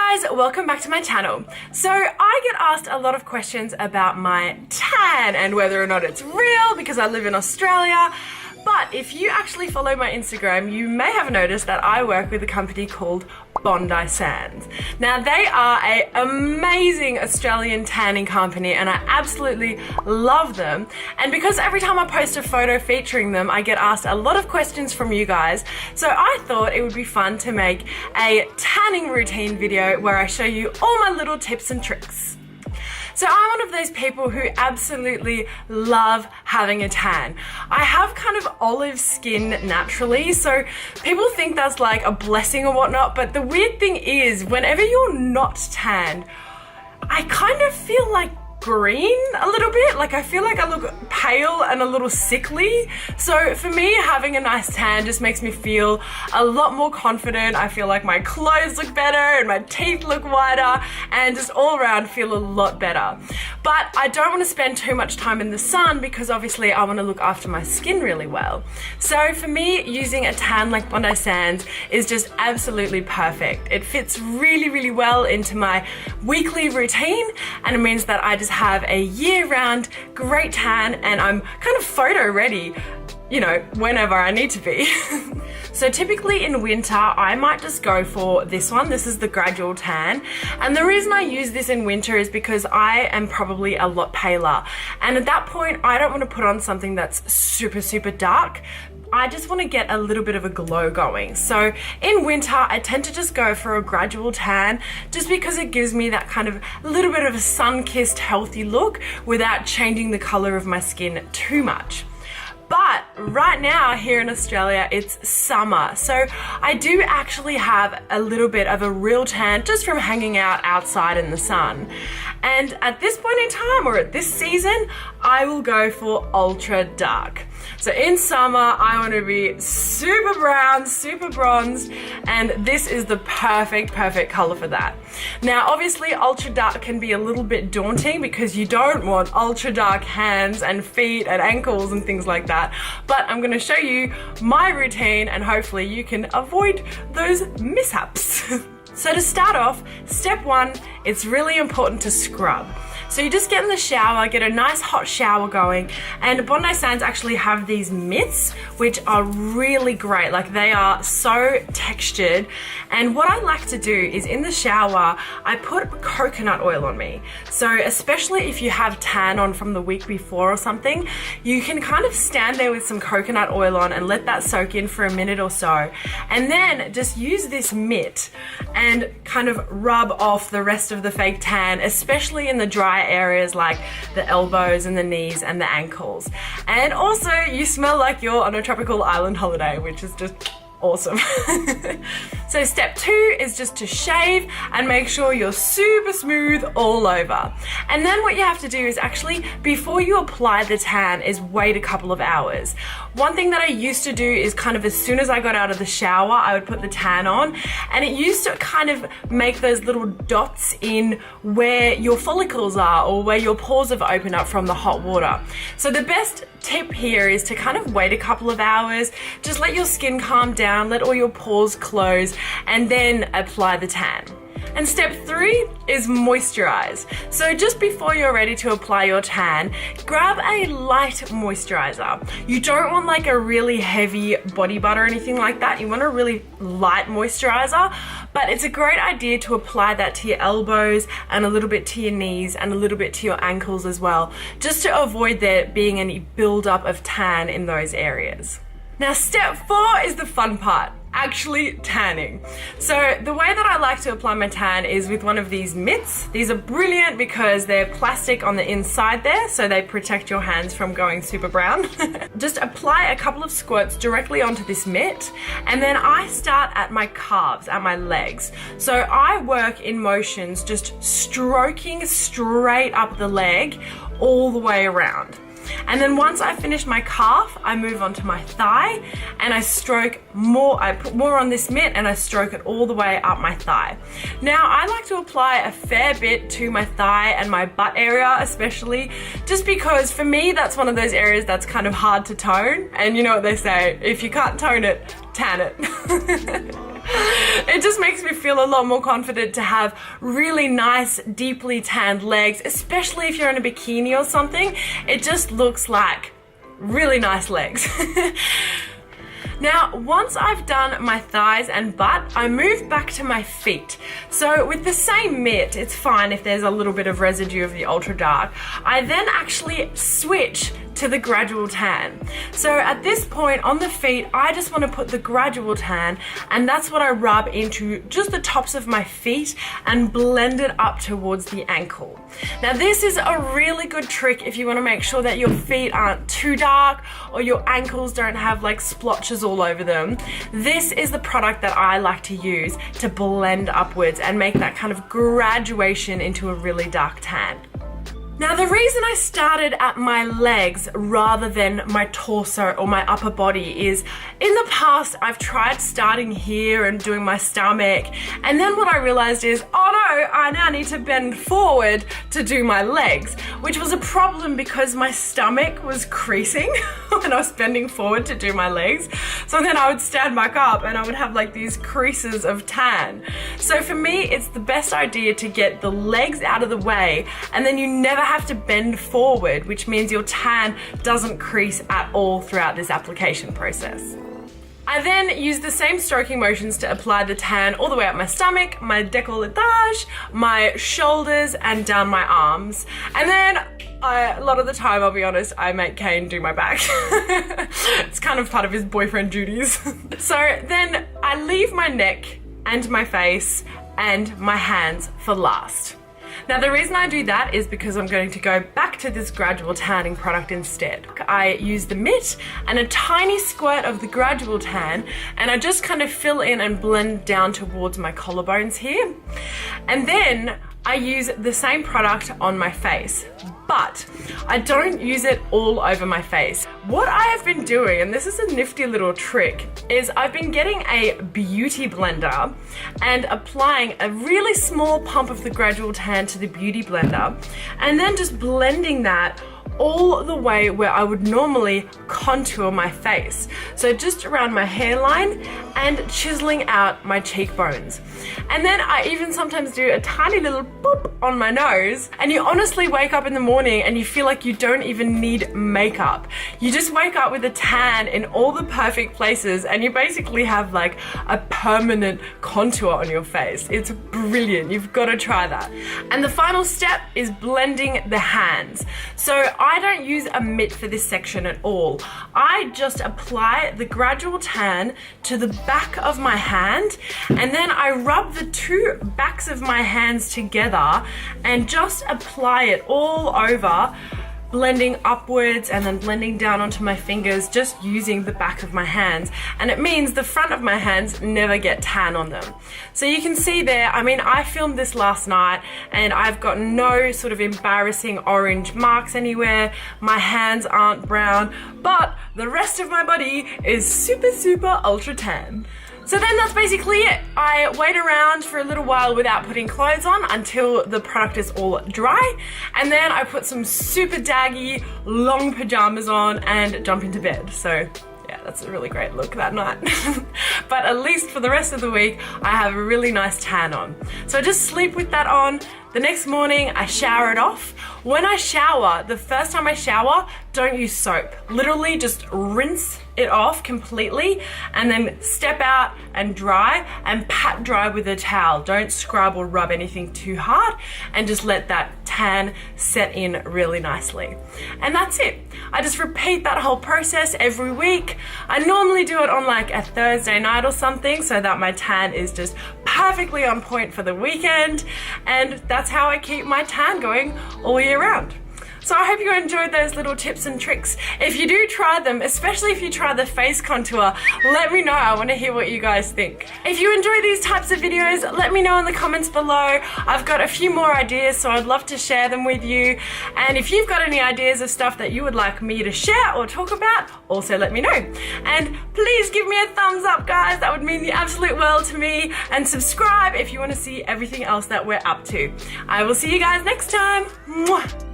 Hey guys, welcome back to my channel. So I get asked a lot of questions about my tan and whether or not it's real because I live in Australia. But if you actually follow my Instagram, you may have noticed that I work with a company called Bondi Sands. Now they are an amazing Australian tanning company and I absolutely love them. And because every time I post a photo featuring them, I get asked a lot of questions from you guys. So I thought it would be fun to make a tanning routine video where I show you all my little tips and tricks. So I'm one of those people who absolutely love having a tan. I have kind of olive skin naturally, so people think that's like a blessing or whatnot, but the weird thing is whenever you're not tanned, I kind of feel like green a little bit. Like I feel like I look pale and a little sickly. So for me, having a nice tan just makes me feel a lot more confident. I feel like my clothes look better and my teeth look whiter and just all around feel a lot better. But I don't want to spend too much time in the sun because obviously I want to look after my skin really well. So for me, using a tan like Bondi Sands is just absolutely perfect. It fits really, really well into my weekly routine and it means that I just have a year-round great tan and I'm kind of photo ready, you know, whenever I need to be. So typically in winter, I might just go for this one. This is the gradual tan. And the reason I use this in winter is because I am probably a lot paler. And at that point, I don't want to put on something that's super, super dark. I just want to get a little bit of a glow going. So in winter, I tend to just go for a gradual tan just because it gives me that kind of little bit of a sun-kissed healthy look without changing the color of my skin too much. But right now here in Australia, it's summer. So I do actually have a little bit of a real tan just from hanging out outside in the sun. And at this point in time, or at this season, I will go for ultra dark. So in summer, I want to be super brown, super bronzed, and this is the perfect color for that. Now, obviously, ultra dark can be a little bit daunting because you don't want ultra dark hands and feet and ankles and things like that. But I'm going to show you my routine and hopefully you can avoid those mishaps. So to start off, step one, it's really important to scrub. So you just get in the shower, get a nice hot shower going, and Bondi Sands actually have these mitts, which are really great. Like they are so textured. And what I like to do is in the shower, I put coconut oil on me. So especially if you have tan on from the week before or something, you can kind of stand there with some coconut oil on and let that soak in for a minute or so. And then just use this mitt and kind of rub off the rest of the fake tan, especially in the dry areas like the elbows and the knees and the ankles. And also you smell like you're on a tropical island holiday, which is just awesome. So step two is just to shave and make sure you're super smooth all over. And then what you have to do is actually, before you apply the tan, is wait a couple of hours. One thing that I used to do is kind of as soon as I got out of the shower, I would put the tan on, and it used to kind of make those little dots in where your follicles are or where your pores have opened up from the hot water. So the best tip here is to kind of wait a couple of hours, just let your skin calm down, let all your pores close, and then apply the tan. And step three is moisturize. So just before you're ready to apply your tan, grab a light moisturizer. You don't want like a really heavy body butter or anything like that. You want a really light moisturizer, but it's a great idea to apply that to your elbows and a little bit to your knees and a little bit to your ankles as well, just to avoid there being any buildup of tan in those areas. Now, step four is the fun part, actually tanning. So the way that I like to apply my tan is with one of these mitts. These are brilliant because they're plastic on the inside there, so they protect your hands from going super brown. Just apply a couple of squirts directly onto this mitt, and then I start at my calves, at my legs. So I work in motions, just stroking straight up the leg all the way around. And then once I finish my calf, I move on to my thigh and I stroke more, I put more on this mitt and I stroke it all the way up my thigh. Now I like to apply a fair bit to my thigh and my butt area especially, just because for me that's one of those areas that's kind of hard to tone, and you know what they say, if you can't tone it, tan it. It just makes me feel a lot more confident to have really nice, deeply tanned legs, especially if you're in a bikini or something. It just looks like really nice legs. Now, once I've done my thighs and butt, I move back to my feet. So with the same mitt, it's fine if there's a little bit of residue of the ultra dark. I then actually switch to the gradual tan. So at this point on the feet, I just want to put the gradual tan, and that's what I rub into just the tops of my feet and blend it up towards the ankle. Now this is a really good trick if you want to make sure that your feet aren't too dark or your ankles don't have like splotches all over them. This is the product that I like to use to blend upwards and make that kind of graduation into a really dark tan. Now the reason I started at my legs rather than my torso or my upper body is in the past I've tried starting here and doing my stomach, and then what I realized is, oh no, I now need to bend forward to do my legs, which was a problem because my stomach was creasing when I was bending forward to do my legs. So then I would stand back up and I would have like these creases of tan. So for me, it's the best idea to get the legs out of the way, and then you never have to bend forward, which means your tan doesn't crease at all throughout this application process. I then use the same stroking motions to apply the tan all the way up my stomach, my décolletage, my shoulders, and down my arms. And then a lot of the time, I'll be honest, I make Kane do my back. It's kind of part of his boyfriend duties. So then I leave my neck and my face and my hands for last. Now the reason I do that is because I'm going to go back to this gradual tanning product instead. I use the mitt and a tiny squirt of the gradual tan, and I just kind of fill in and blend down towards my collarbones here. And then I use the same product on my face, but I don't use it all over my face. What I have been doing, and this is a nifty little trick, is I've been getting a beauty blender and applying a really small pump of the gradual tan to the beauty blender, and then just blending that all the way where I would normally contour my face. So just around my hairline and chiseling out my cheekbones. And then I even sometimes do a tiny little boop on my nose, and you honestly wake up in the morning and you feel like you don't even need makeup. You just wake up with a tan in all the perfect places, and you basically have like a permanent contour on your face. It's brilliant. You've got to try that. And the final step is blending the hands. So I don't use a mitt for this section at all. I just apply the gradual tan to the back of my hand, and then I rub the two backs of my hands together and just apply it all over, blending upwards and then blending down onto my fingers, just using the back of my hands. And it means the front of my hands never get tan on them. So you can see there, I mean, I filmed this last night and I've got no sort of embarrassing orange marks anywhere. My hands aren't brown, but the rest of my body is super, super ultra tan. So then that's basically it. I wait around for a little while without putting clothes on until the product is all dry, and then I put some super daggy long pajamas on and jump into bed. So yeah, that's a really great look that night. But at least for the rest of the week, I have a really nice tan on. So I just sleep with that on. The next morning, I shower it off. When I shower, the first time I shower, don't use soap. Literally just rinse it off completely and then step out and dry and pat dry with a towel. Don't scrub or rub anything too hard, and just let that tan set in really nicely. And that's it. I just repeat that whole process every week. I normally do it on like a Thursday night or something so that my tan is just perfectly on point for the weekend, and that's how I keep my tan going all year round. So I hope you enjoyed those little tips and tricks. If you do try them, especially if you try the face contour, let me know. I want to hear what you guys think. If you enjoy these types of videos, let me know in the comments below. I've got a few more ideas, so I'd love to share them with you. And if you've got any ideas of stuff that you would like me to share or talk about, also let me know. And please give me a thumbs up, guys. That would mean the absolute world to me. And subscribe if you want to see everything else that we're up to. I will see you guys next time. Mwah.